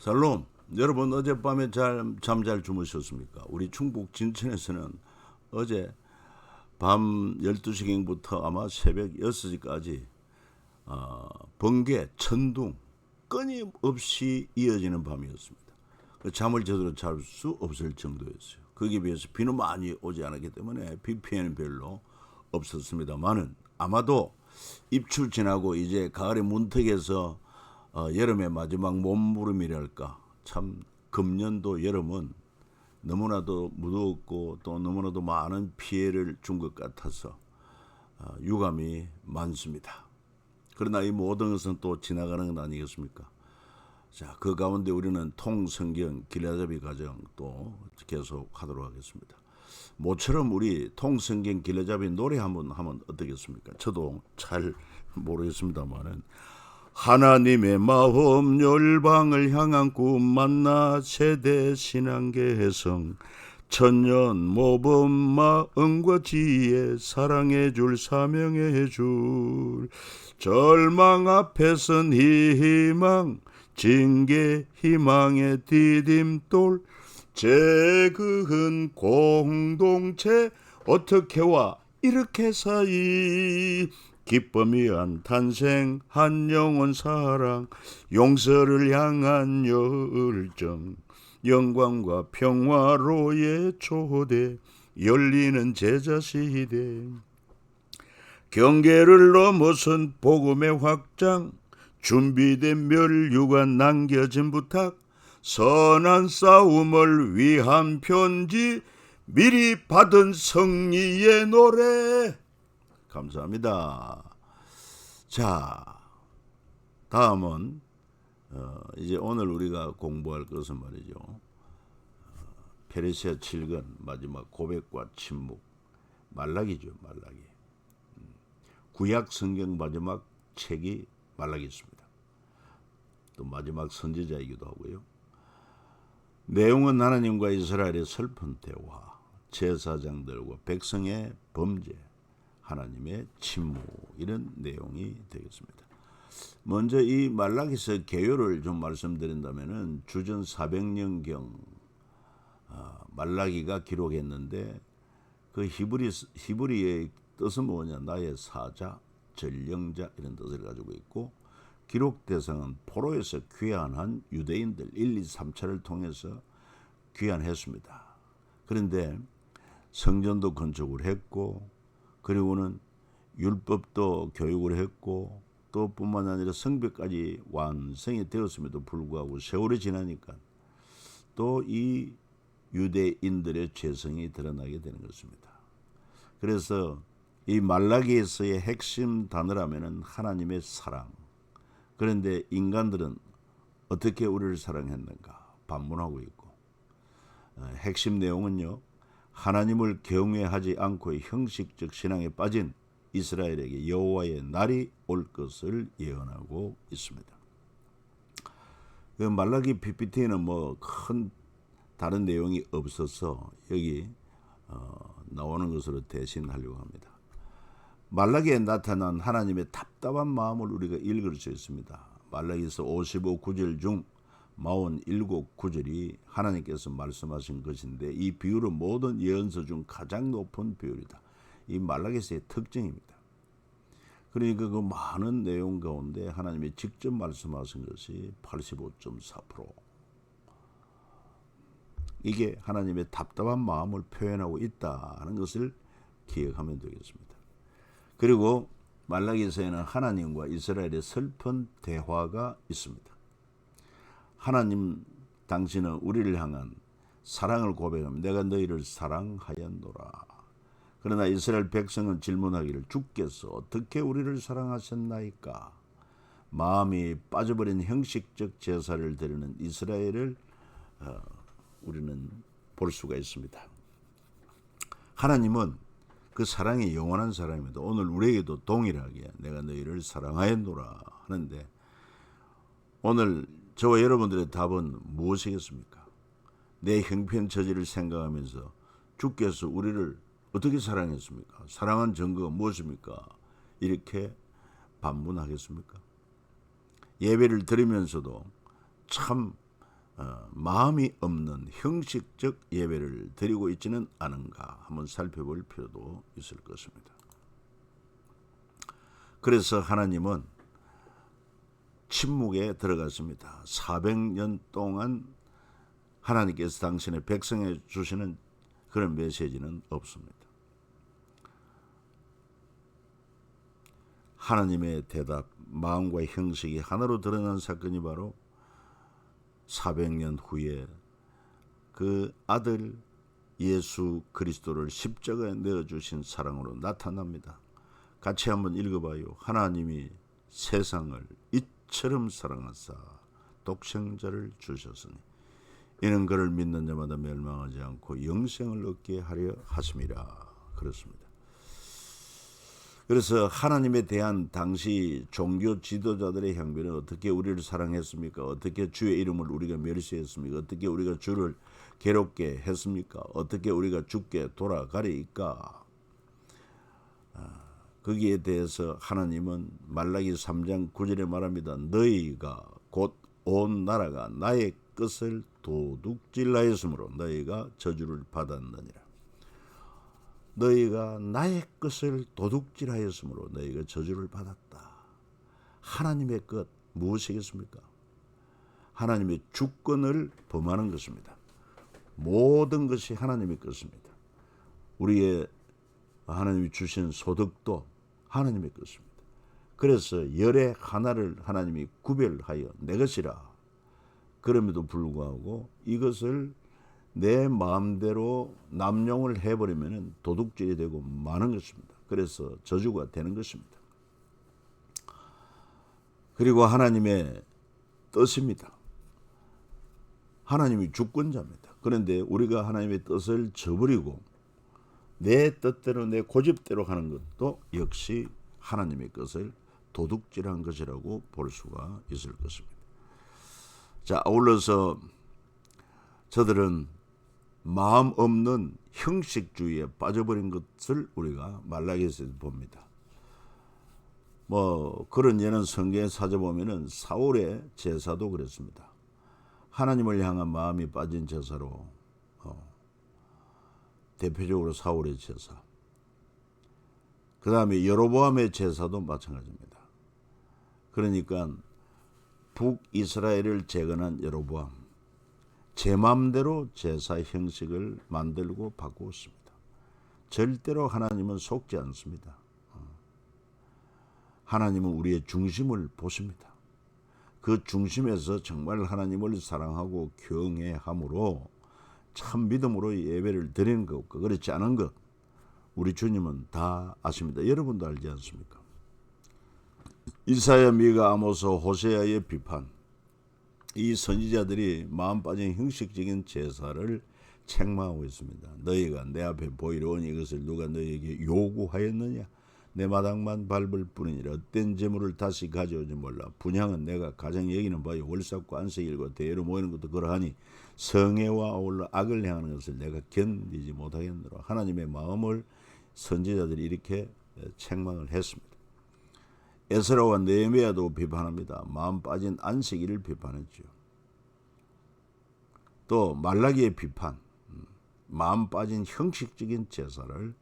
샬롬. 여러분 어젯밤에 잠 잘 주무셨습니까? 우리 충북 진천에서는 어제 밤 12시경부터 아마 새벽 6시까지 번개, 천둥 끊임없이 이어지는 밤이었습니다. 잠을 제대로 잘 수 없을 정도였어요. 거기에 비해서 비는 많이 오지 않았기 때문에 비 피해는 별로 없었습니다만은 아마도 입출 지나고 이제 가을의 문턱에서 여름의 마지막 몸부림이랄까. 참 금년도 여름은 너무나도 무더웠고 또 너무나도 많은 피해를 준 것 같아서 유감이 많습니다. 그러나 이 모든 것은 또 지나가는 건 아니겠습니까? 자, 그 가운데 우리는 통성경 길라잡이 과정 또 계속 하도록 하겠습니다. 모처럼 우리 통성경 길라잡이 노래 한번 하면 어떻겠습니까? 저도 잘 모르겠습니다만은 하나님의 마음 열방을 향한 꿈 만나 세대 신앙 개성 천년 모범 마음과 지혜 사랑해 줄 사명해 줄 절망 앞에선 희망 징계 희망의 디딤돌 재그은 공동체 어떻게 와 이렇게 사이 기쁨 위한 탄생 한 영혼 사랑 용서를 향한 열정 영광과 평화로의 초대 열리는 제자시대 경계를 넘어선 복음의 확장 준비된 멸류가 남겨진 부탁 선한 싸움을 위한 편지 미리 받은 성리의 노래 감사합니다. 자, 다음은 이제 오늘 우리가 공부할 것은 말이죠. 페르시아 7권 마지막 고백과 침묵 말라기죠. 말라기. 구약 성경 마지막 책이 말라기입니다. 또 마지막 선지자이기도 하고요. 내용은 하나님과 이스라엘의 슬픈 대화, 제사장들과 백성의 범죄, 하나님의 침묵 이런 내용이 되겠습니다. 먼저 이 말라기서 개요를 좀 말씀드린다면은 주전 400년경 말라기가 기록했는데 그 히브리의 뜻은 뭐냐? 나의 사자, 전령자 이런 뜻을 가지고 있고 기록 대상은 포로에서 귀환한 유대인들 1, 2, 3차를 통해서 귀환했습니다. 그런데 성전도 건축을 했고 그리고는 율법도 교육을 했고 또 뿐만 아니라 성벽까지 완성이 되었음에도 불구하고 세월이 지나니까 또 이 유대인들의 죄성이 드러나게 되는 것입니다. 그래서 이 말라기에서의 핵심 단어라면은 하나님의 사랑. 그런데 인간들은 어떻게 우리를 사랑했는가 반문하고 있고 핵심 내용은요. 하나님을 경외하지 않고 형식적 신앙에 빠진 이스라엘에게 여호와의 날이 올 것을 예언하고 있습니다. 그 말라기 PPT에는 뭐 큰 다른 내용이 없어서 여기 나오는 것으로 대신하려고 합니다. 말라기에 나타난 하나님의 답답한 마음을 우리가 읽을 수 있습니다. 말라기서 55구절 중 47구절이 하나님께서 말씀하신 것인데 이 비율은 모든 예언서 중 가장 높은 비율이다. 이 말라기서의 특징입니다. 그러니까 그 많은 내용 가운데 하나님이 직접 말씀하신 것이 85.4%. 이게 하나님의 답답한 마음을 표현하고 있다는 것을 기억하면 되겠습니다. 그리고 말라기서에는 하나님과 이스라엘의 슬픈 대화가 있습니다. 하나님 당신은 우리를 향한 사랑을 고백하며 내가 너희를 사랑하였노라. 그러나 이스라엘 백성은 질문하기를 주께서 어떻게 우리를 사랑하셨나이까. 마음이 빠져버린 형식적 제사를 드리는 이스라엘을 우리는 볼 수가 있습니다. 하나님은 그 사랑이 영원한 사랑입니다. 오늘 우리에게도 동일하게 내가 너희를 사랑하였노라 하는데 오늘 저와 여러분들의 답은 무엇이겠습니까? 내 형편처지를 생각하면서 주께서 우리를 어떻게 사랑했습니까? 사랑한 증거가 무엇입니까? 이렇게 반문하겠습니까? 예배를 드리면서도 참 마음이 없는 형식적 예배를 드리고 있지는 않은가 한번 살펴볼 필요도 있을 것입니다. 그래서 하나님은 침묵에 들어갔습니다. 400년 동안 하나님께서 당신의 백성에 주시는 그런 메시지는 없습니다. 하나님의 대답, 마음과 형식이 하나로 드러난 사건이 바로 400년 후에 그 아들 예수 그리스도를 십자가에 내어주신 사랑으로 나타납니다. 같이 한번 읽어봐요. 하나님이 세상을 이처럼 사랑하사 독생자를 주셨으니 이는 그를 믿는 자마다 멸망하지 않고 영생을 얻게 하려 하심이라. 그렇습니다. 그래서 하나님에 대한 당시 종교 지도자들의 향변은 어떻게 우리를 사랑했습니까? 어떻게 주의 이름을 우리가 멸시했습니까? 어떻게 우리가 주를 괴롭게 했습니까? 어떻게 우리가 죽게 돌아가리까? 거기에 대해서 하나님은 말라기 3장 9절에 말합니다. 너희가 곧 온 나라가 나의 것을 도둑질하였으므로 너희가 저주를 받았느니라. 너희가 나의 것을 도둑질하였으므로 너희가 저주를 받았다. 하나님의 것 무엇이겠습니까? 하나님의 주권을 범하는 것입니다. 모든 것이 하나님의 것입니다. 우리의 하나님이 주신 소득도 하나님의 것입니다. 그래서 열의 하나를 하나님이 구별하여 내 것이라. 그럼에도 불구하고 이것을 내 마음대로 남용을 해버리면 도둑질이 되고 마는 것입니다. 그래서 저주가 되는 것입니다. 그리고 하나님의 뜻입니다. 하나님이 주권자입니다. 그런데 우리가 하나님의 뜻을 저버리고 내 뜻대로 내 고집대로 하는 것도 역시 하나님의 것을 도둑질한 것이라고 볼 수가 있을 것입니다. 자, 아울러서 저들은 마음 없는 형식주의에 빠져버린 것을 우리가 말라기에서 봅니다. 그런 예는 성경에 찾아보면은 사울의 제사도 그랬습니다. 하나님을 향한 마음이 빠진 제사로 대표적으로 사울의 제사. 그 다음에 여로보암의 제사도 마찬가지입니다. 그러니까 북이스라엘을 재건한 여로보암. 제 마음대로 제사 형식을 만들고 바꾸었습니다. 절대로 하나님은 속지 않습니다. 하나님은 우리의 중심을 보십니다. 그 중심에서 정말 하나님을 사랑하고 경외함으로 참 믿음으로 예배를 드리는 것과 그렇지 않은 것 우리 주님은 다 아십니다. 여러분도 알지 않습니까? 이사야, 미가, 아모스, 호세아의 비판, 이 선지자들이 마음 빠진 형식적인 제사를 책망하고 있습니다. 너희가 내 앞에 보이러 오니 이것을 누가 너희에게 요구하였느냐? 내 마당만 밟을 뿐이니라. 헛된 재물을 다시 가져오지 몰라. 분향은 내가 가장 여기는 바요. 월삭과 안식일과 대회로 모이는 것도 그러하니 성애와 아울러 악을 행하는 것을 내가 견디지 못하겠노라. 하나님의 마음을 선지자들이 이렇게 책망을 했습니다. 에스라와 느헤미야도 비판합니다. 마음 빠진 안식일을 비판했죠. 또 말라기의 비판, 마음 빠진 형식적인 제사를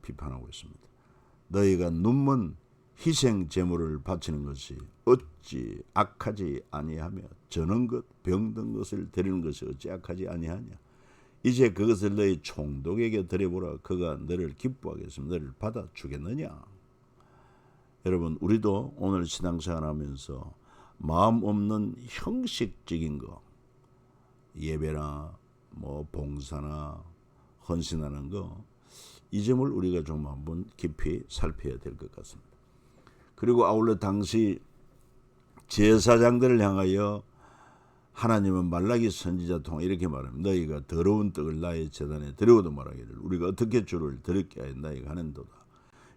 비판하고 있습니다. 너희가 눈먼 희생 제물을 바치는 것이 어찌 악하지 아니하며 저는 것 병든 것을 드리는 것이 어찌 악하지 아니하냐. 이제 그것을 너희 총독에게 드려보라. 그가 너를 기뻐하겠으면 너를 받아주겠느냐. 여러분, 우리도 오늘 신앙생활하면서 마음 없는 형식적인 거, 예배나 봉사나 헌신하는 거, 이 점을 우리가 좀 한번 깊이 살펴야 될 것 같습니다. 그리고 아울러 당시 제사장들을 향하여 하나님은 말라기 선지자 통해 이렇게 말합니다. 너희가 더러운 떡을 나의 제단에 드려오도 말하기를 우리가 어떻게 주를 드렸게 하였나이까 하는도다.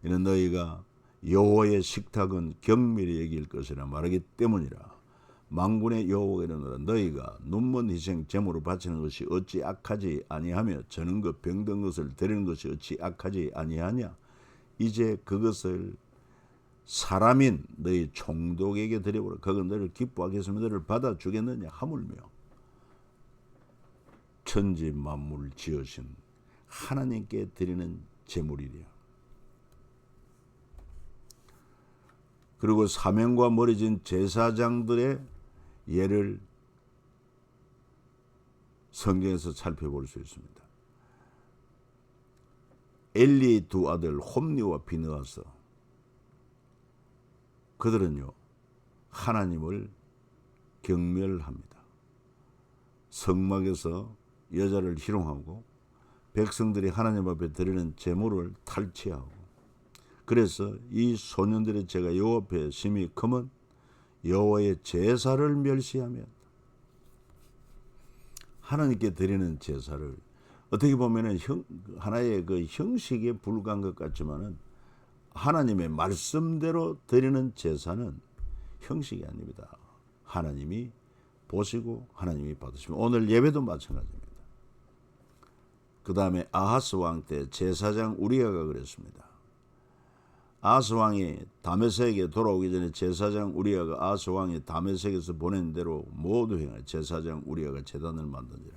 이는 너희가 여호와의 식탁은 경밀히 여길 것이라 말하기 때문이라. 만군의 여호와가 이르노라. 너희가 눈먼 희생 제물을 바치는 것이 어찌 악하지 아니하며 저는 것 병든 것을 드리는 것이 어찌 악하지 아니하냐. 이제 그것을 사람인 너희 총독에게 드려보라. 그가 너를 기뻐하겠으면 너를 받아주겠느냐. 하물며 천지 만물 지으신 하나님께 드리는 제물이래요. 그리고 사명과 멀어진 제사장들의 예를 성경에서 살펴볼 수 있습니다. 엘리의 두 아들 홈리와 비느하스, 그들은요 하나님을 경멸합니다. 성막에서 여자를 희롱하고 백성들이 하나님 앞에 드리는 제물을 탈취하고, 그래서 이 소년들의 죄가 여호와 앞에 심히 크면 여호와의 제사를 멸시하며, 하나님께 드리는 제사를 어떻게 보면은 하나의 그 형식에 불과한 것 같지만은 하나님의 말씀대로 드리는 제사는 형식이 아닙니다. 하나님이 보시고 하나님이 받으시면, 오늘 예배도 마찬가지입니다. 그 다음에 아하스 왕 때 제사장 우리아가 그랬습니다. 아하스 왕이 다메섹에 돌아오기 전에 제사장 우리아가 아하스 왕이 다메섹에서 보낸 대로 모두 행하여 제사장 우리아가 제단을 만드니라.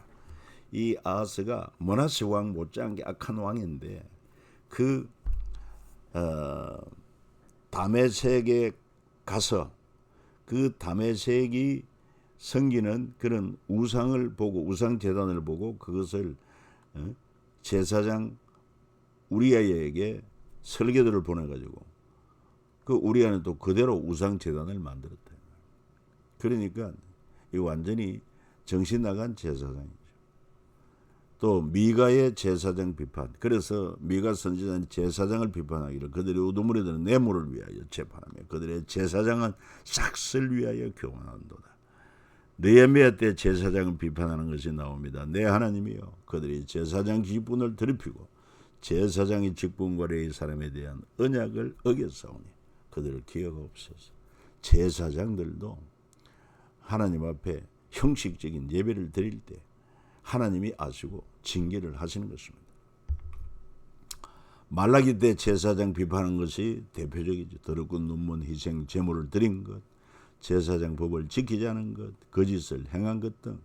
이 아하스가 므낫세 왕 못지않게 악한 왕인데 그 다메섹에 가서 그 다메섹이 섬기는 그런 우상을 보고, 우상 제단을 보고 그것을 제사장 우리아에게 설계도를 보내가지고 그 우리아는 또 그대로 우상 제단을 만들었다. 그러니까 이 완전히 정신 나간 제사장이죠. 또 미가의 제사장 비판. 그래서 미가 선지자는 제사장을 비판하기를 그들의 우두머리에 드는 뇌물을 위하여 재판하며 그들의 제사장은 삭슬 위하여 교만한도다. 느헤미야 때 제사장을 비판하는 것이 나옵니다. 내 하나님이여, 그들이 제사장 직분을 더럽히고 제사장의 직분과 레위 사람에 대한 언약을 어겼사오니 그들을 기억하옵소서. 제사장들도 하나님 앞에 형식적인 예배를 드릴 때 하나님이 아시고 징계를 하시는 것입니다. 말라기 때 제사장 비판한 것이 대표적이죠. 더럽고 눈먼 희생 제물을 드린 것, 제사장 법을 지키지 않은 것, 거짓을 행한 것 등.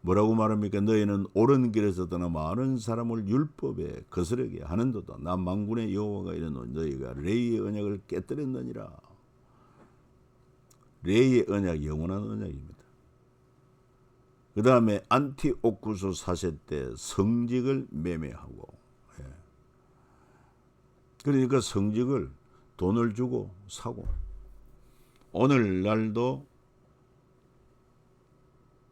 뭐라고 말합니까? 너희는 옳은 길에서 떠나 많은 사람을 율법에 거스르게 하는도다. 나 만군의 여호와가 이르노니 너희가 레위의 언약을 깨뜨렸느니라. 레위의 언약, 영원한 언약입니다. 그 다음에 안티오쿠스 4세 때 성직을 매매하고, 그러니까 성직을 돈을 주고 사고, 오늘날도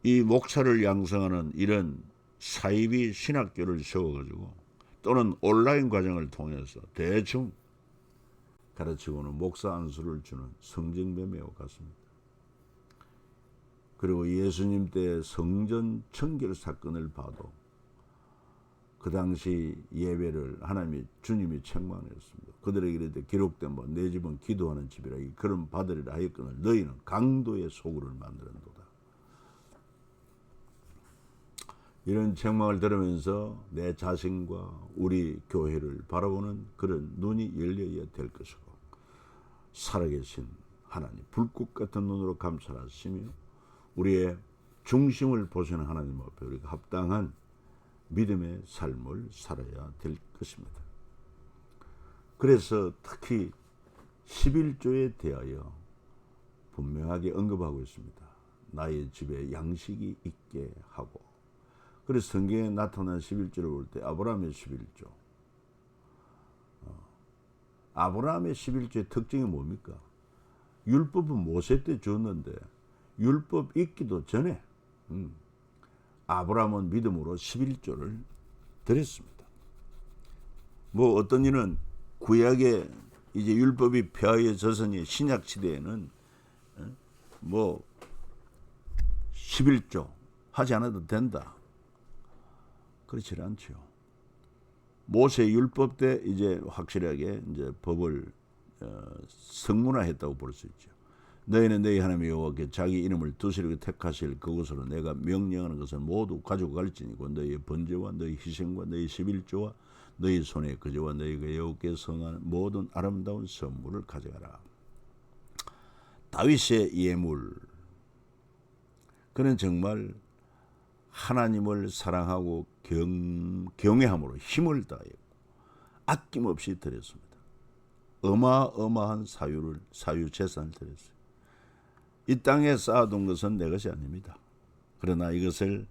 이 목사를 양성하는 이런 사이비 신학교를 세워가지고 또는 온라인 과정을 통해서 대충 가르치고는 목사 안수를 주는 성직 매매와 같습니다. 그리고 예수님 때 성전 청결 사건을 봐도 그 당시 예배를 하나님이 주님이 책망했습니다. 그들에게 이르되 기록된 바 내 집은 기도하는 집이라 그런 받으리라 하였거늘 너희는 강도의 소굴을 만드는도다. 이런 책망을 들으면서 내 자신과 우리 교회를 바라보는 그런 눈이 열려야 될 것이고, 살아계신 하나님 불꽃 같은 눈으로 감찰하시며 우리의 중심을 보시는 하나님 앞에 우리가 합당한 믿음의 삶을 살아야 될 것입니다. 그래서 특히 11조에 대하여 분명하게 언급하고 있습니다. 나의 집에 양식이 있게 하고. 그래서 성경에 나타난 11조를 볼 때 아브라함의 11조. 아브라함의 11조의 특징이 뭡니까? 율법은 모세 때 줬는데 율법 있기도 전에 아브라함은 믿음으로 11조를 드렸습니다. 뭐 어떤 이는 구약에 이제 율법이 폐하여져서니 신약 시대에는 뭐 11조 하지 않아도 된다. 그렇지 않죠. 모세 율법 때 이제 확실하게 이제 법을 성문화했다고 볼 수 있죠. 너희는 너희 하나님 여호와께 자기 이름을 두시르게 택하실 그곳으로 내가 명령하는 것을 모두 가지고 갈지니고 너희의 번제와 너희 희생과 너희 11조와 너희 손의 거제와 너희가 여호와께 성하는 모든 아름다운 선물을 가져가라. 다윗의 예물, 그는 정말 하나님을 사랑하고 경외함으로 힘을 다했고 아낌없이 드렸습니다. 어마어마한 사유 재산을 드렸어요. 이 땅에 쌓아둔 것은 내 것이 아닙니다. 그러나 이것을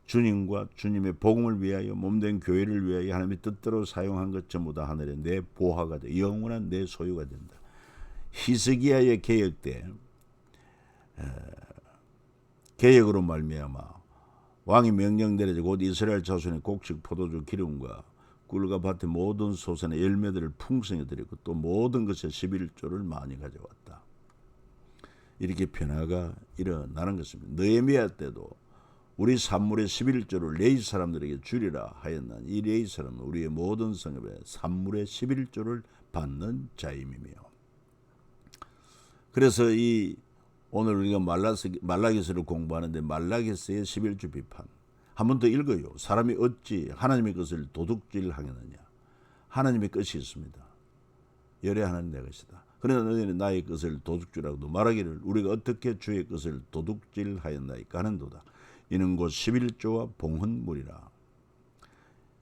주님과 주님의 복음을 위하여 몸된 교회를 위하여 하나님의 뜻대로 사용한 것 전부 다 하늘에 내 보화가 돼 영원한 내 소유가 된다. 히스기야의 개혁 때 개혁으로 말미암아 왕이 명령대로 곧 이스라엘 자손의 곡식 포도주 기름과 꿀과 밭의 모든 소산의 열매들을 풍성히 드리고 또 모든 것에 11조를 많이 가져왔다. 이렇게 변화가 일어나는 것입니다. 느헤미야 때도 우리 산물의 11조를 레위 사람들에게 주리라 하였나니 이 레위 사람은 우리의 모든 성읍에 산물의 11조를 받는 자임이며. 그래서 오늘 우리가 말라기서를 공부하는데 말라기서의 11조 비판 한 번 더 읽어요. 사람이 어찌 하나님의 것을 도둑질하겠느냐. 하나님의 것이 있습니다. 열애하는 내 것이다. 그러나 너희는 나의 것을 도둑질하고도 말하기를 우리가 어떻게 주의 것을 도둑질하였나이까 하는도다. 이는 곧 11조와 봉헌물이라.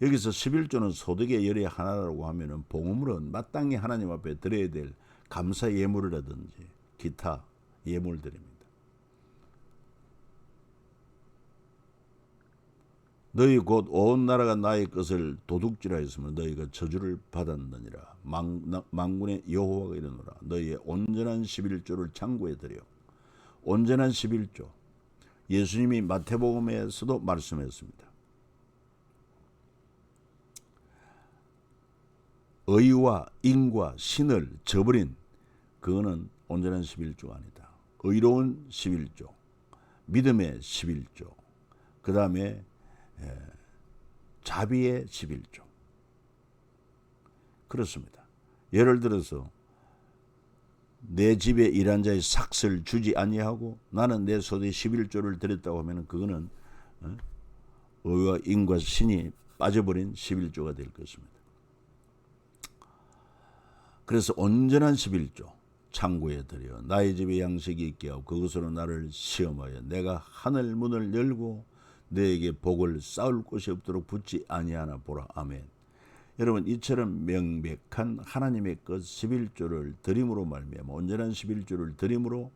여기서 11조는 소득의 열의 하나라고 하면은 봉헌물은 마땅히 하나님 앞에 드려야 될 감사 예물이라든지 기타 예물들입니다. 너희 곧 온 나라가 나의 것을 도둑질하였으면 너희가 저주를 받았느니라. 만군의 여호와가 이르노라. 너희의 온전한 11조를 창고에 들여. 온전한 11조. 예수님이 마태복음에서도 말씀했습니다. 의와 인과 신을 저버린 그거는 온전한 11조가 아니다. 의로운 11조, 믿음의 11조, 그 다음에 자비의 11조. 그렇습니다. 예를 들어서 내 집에 일한 자의 삭슬 주지 아니하고 나는 내 소득의 11조를 드렸다고 하면 그거는 의와 인과 신이 빠져버린 11조가 될 것입니다. 그래서 온전한 11조 창고에 들여 나의 집에 양식이 있게 하고 그것으로 나를 시험하여 내가 하늘 문을 열고 너에게 복을 쌓을 곳이 없도록 붙지 아니하나 보라. 아멘. 여러분 이처럼 명백한 하나님의 것 11조를 드림으로 말미암아 온전한 11조를 드림으로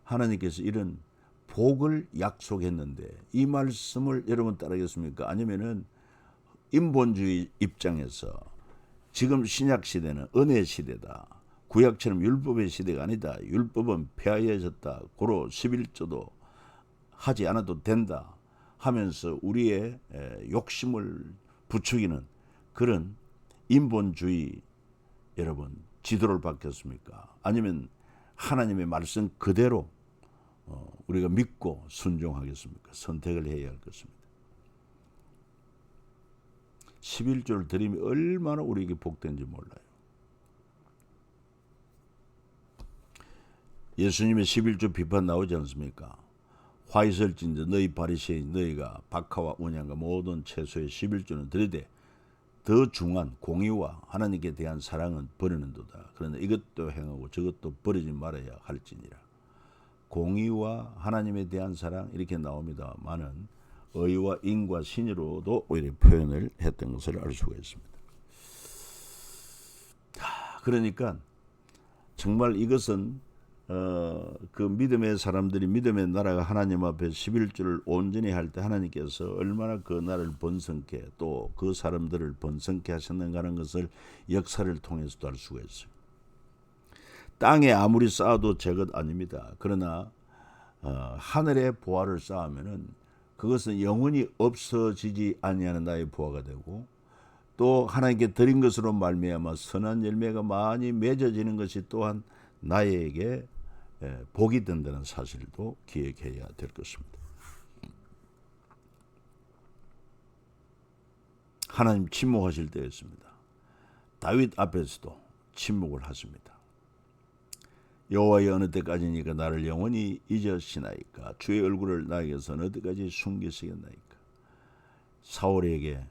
하나님께서 이런 복을 약속했는데 이 말씀을 여러분 따르겠습니까? 아니면은 인본주의 입장에서 지금 신약 시대는 은혜 시대다. 구약처럼 율법의 시대가 아니다. 율법은 폐하여졌다. 고로 11조도 하지 않아도 된다 하면서 우리의 욕심을 부추기는 그런 인본주의 여러분 지도를 받겠습니까? 아니면 하나님의 말씀 그대로 우리가 믿고 순종하겠습니까? 선택을 해야 할 것입니다. 11조를 드림이 얼마나 우리에게 복된지 몰라요. 예수님의 11조 비판 나오지 않습니까? 화 있을진저 너희 바리새인 너희가 박하와 온양과 모든 채소의 11조는 드리되 더 중한 공의와 하나님께 대한 사랑은 버리는도다. 그러나 이것도 행하고 저것도 버리지 말아야 할지니라. 공의와 하나님에 대한 사랑 이렇게 나옵니다만은 의와 인과 신으로도 오히려 표현을 했던 것을 알 수가 있습니다. 그러니까 정말 이것은 그 믿음의 사람들이 믿음의 나라가 하나님 앞에 11조를 온전히 할 때 하나님께서 얼마나 그 나라를 번성케 또 그 사람들을 번성케 하셨는가 하는 것을 역사를 통해서도 알 수가 있어요. 땅에 아무리 쌓아도 제것 아닙니다. 그러나 하늘의 보화를 쌓으면은 그것은 영원히 없어지지 아니하는 나의 보화가 되고 또 하나님께 드린 것으로 말미암아 선한 열매가 많이 맺어지는 것이 또한 나에게 복이 된다는 사실도 기억해야 될 것입니다. 하나님 침묵하실 때였습니다. 다윗 앞에서도 침묵을 하십니다. 여호와여 어느 때까지니까 나를 영원히 잊으시나이까 주의 얼굴을 나에게서 어느 때까지 숨기시겠나이까. 사울에게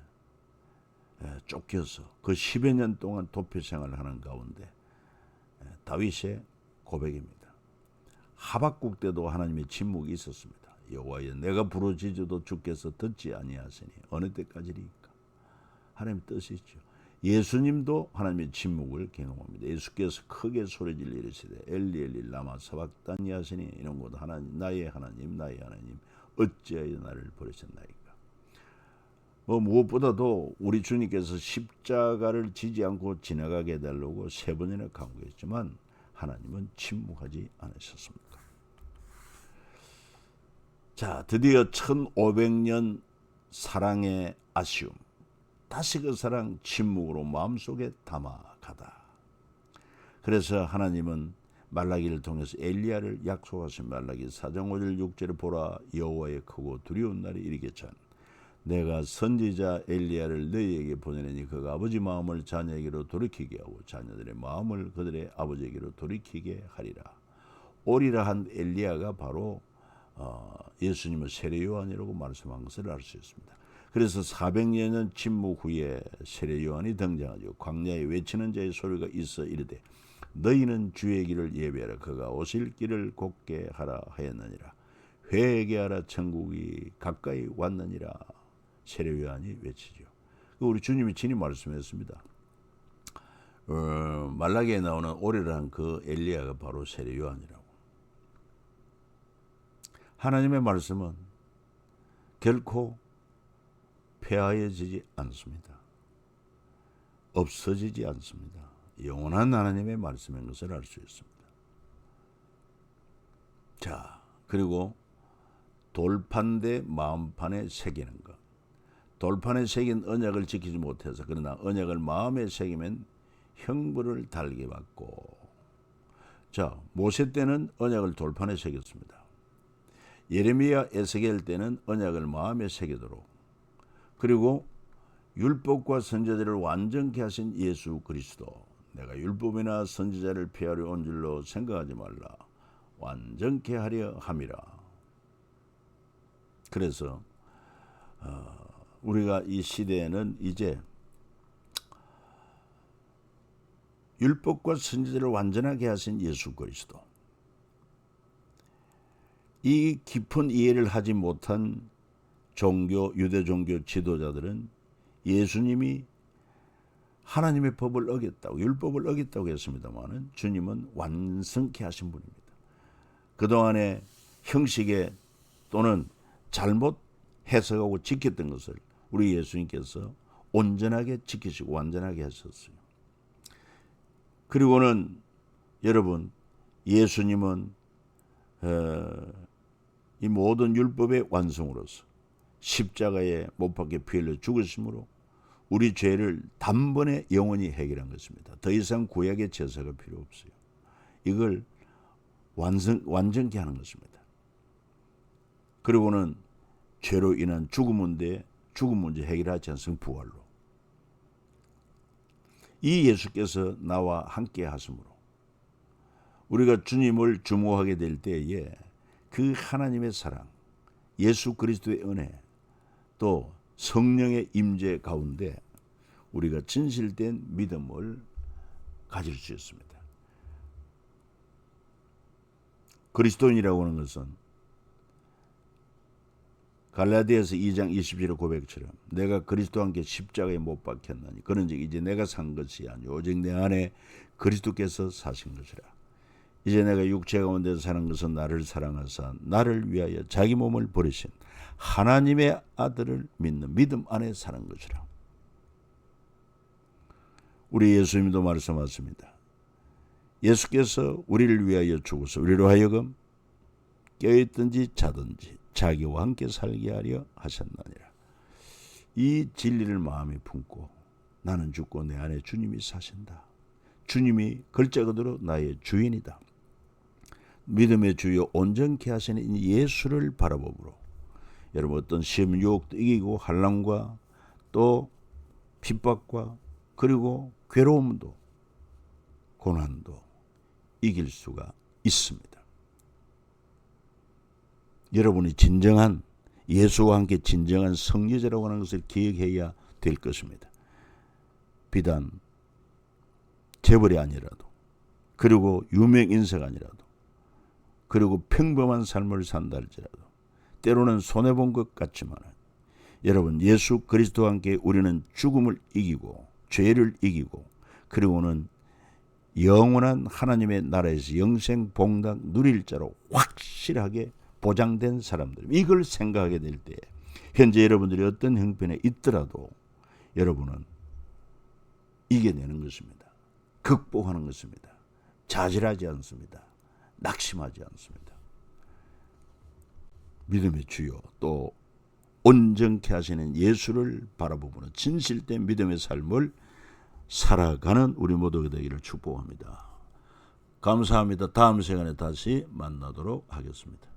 쫓겨서 그 10여 년 동안 도피 생활을 하는 가운데 다윗의 고백입니다. 하박국 때도 하나님의 침묵이 있었습니다. 여호와여 내가 부르짖어도 주께서 듣지 아니하시니 어느 때까지리까. 하나님의 뜻이죠. 예수님도 하나님의 침묵을 경험합니다. 예수께서 크게 소리질러 이르시되 엘리 엘리 라마 사박다니 하시니 이런 곳 하나님 나의 하나님 어찌하여 나를 버리셨나이까. 무엇보다도 우리 주님께서 십자가를 지지 않고 지나가게 해달라고 3번이나 강구했지만 하나님은 침묵하지 않으셨습니다. 자, 드디어 1500년 사랑의 아쉬움, 다시 그 사랑 침묵으로 마음속에 담아가다. 그래서 하나님은 말라기를 통해서 엘리야를 약속하신 말라기 4장 5절 6절에 보라 여호와의 크고 두려운 날이 이르겠잖아. 내가 선지자 엘리야를 너희에게 보내니 그가 아버지 마음을 자녀에게로 돌이키게 하고 자녀들의 마음을 그들의 아버지에게로 돌이키게 하리라. 오리라 한 엘리야가 바로 예수님의 세례 요한이라고 말씀한 것을 알 수 있습니다. 그래서 400년 침묵 후에 세례 요한이 등장하죠. 광야에 외치는 자의 소리가 있어 이르되 너희는 주의 길을 예배하라. 그가 오실 길을 곧게 하라 하였느니라. 회개하라 천국이 가까이 왔느니라. 세례 요한이 외치죠. 우리 주님이 친히 말씀했습니다. 말라기에 나오는 오리라 한 그 엘리야가 바로 세례 요한이라고. 하나님의 말씀은 결코 폐하여지지 않습니다. 없어지지 않습니다. 영원한 하나님의 말씀인 것을 알 수 있습니다. 자, 그리고 돌판대 마음판에 새기는 것. 돌판에 새긴 언약을 지키지 못해서 그러나 언약을 마음에 새기면 형벌을 달게 받고. 자, 모세 때는 언약을 돌판에 새겼습니다. 예레미야 에스겔 때는 언약을 마음에 새기도록, 그리고 율법과 선지자들을 완전케 하신 예수 그리스도, 내가 율법이나 선지자를 폐하려 온 줄로 생각하지 말라. 완전케 하려 함이라. 그래서 우리가 이 시대에는 이제 율법과 선지자를 완전하게 하신 예수 그리스도, 이 깊은 이해를 하지 못한 종교, 유대 종교 지도자들은 예수님이 하나님의 법을 어겼다고, 율법을 어겼다고 했습니다만 주님은 완성케 하신 분입니다. 그동안의 형식에 또는 잘못 해석하고 지켰던 것을 우리 예수님께서 온전하게 지키시고 완전하게 하셨어요. 그리고는 여러분, 예수님은 이 모든 율법의 완성으로서 십자가에 못 박혀 피 흘려 죽으심으로 우리 죄를 단번에 영원히 해결한 것입니다. 더 이상 구약의 제사가 필요 없어요. 이걸 완전케 하는 것입니다. 그리고는 죄로 인한 죽음 문제 해결하지 않습니까? 부활로. 이 예수께서 나와 함께 하심으로 우리가 주님을 주목하게 될 때에 그 하나님의 사랑, 예수 그리스도의 은혜, 또 성령의 임재 가운데 우리가 진실된 믿음을 가질 수 있습니다. 그리스도인이라고 하는 것은 갈라디아서 2장 20절의 고백처럼 내가 그리스도와 함께 십자가에 못 박혔나니 그런즉 이제 내가 산 것이 아니오 오직 내 안에 그리스도께서 사신 것이라. 이제 내가 육체 가운데 사는 것은 나를 사랑하사 나를 위하여 자기 몸을 버리신 하나님의 아들을 믿는 믿음 안에 사는 것이라. 우리 예수님도 말씀하십니다. 예수께서 우리를 위하여 죽어서 우리로 하여금 깨어있든지 자든지 자기와 함께 살게 하려 하셨느니라. 이 진리를 마음에 품고 나는 죽고 내 안에 주님이 사신다. 주님이 글자 그대로 나의 주인이다. 믿음의 주여 온전케 하시는 예수를 바라보므로 여러분 어떤 시험 유혹도 이기고 환난과 또 핍박과 그리고 괴로움도 고난도 이길 수가 있습니다. 여러분이 진정한 예수와 함께 진정한 성리자라고 하는 것을 기억해야 될 것입니다. 비단 재벌이 아니라도, 그리고 유명 인사가 아니라도, 그리고 평범한 삶을 산다 할지라도 때로는 손해본 것 같지만 여러분, 예수 그리스도와 함께 우리는 죽음을 이기고 죄를 이기고 그리고는 영원한 하나님의 나라에서 영생 복락 누릴 자로 확실하게 보장된 사람들, 이걸 생각하게 될 때 현재 여러분들이 어떤 형편에 있더라도 여러분은 이겨내는 것입니다. 극복하는 것입니다. 좌절하지 않습니다. 낙심하지 않습니다. 믿음의 주요 또 온전케 하시는 예수를 바라보는 진실된 믿음의 삶을 살아가는 우리 모두가 되기를 축복합니다. 감사합니다. 다음 시간에 다시 만나도록 하겠습니다.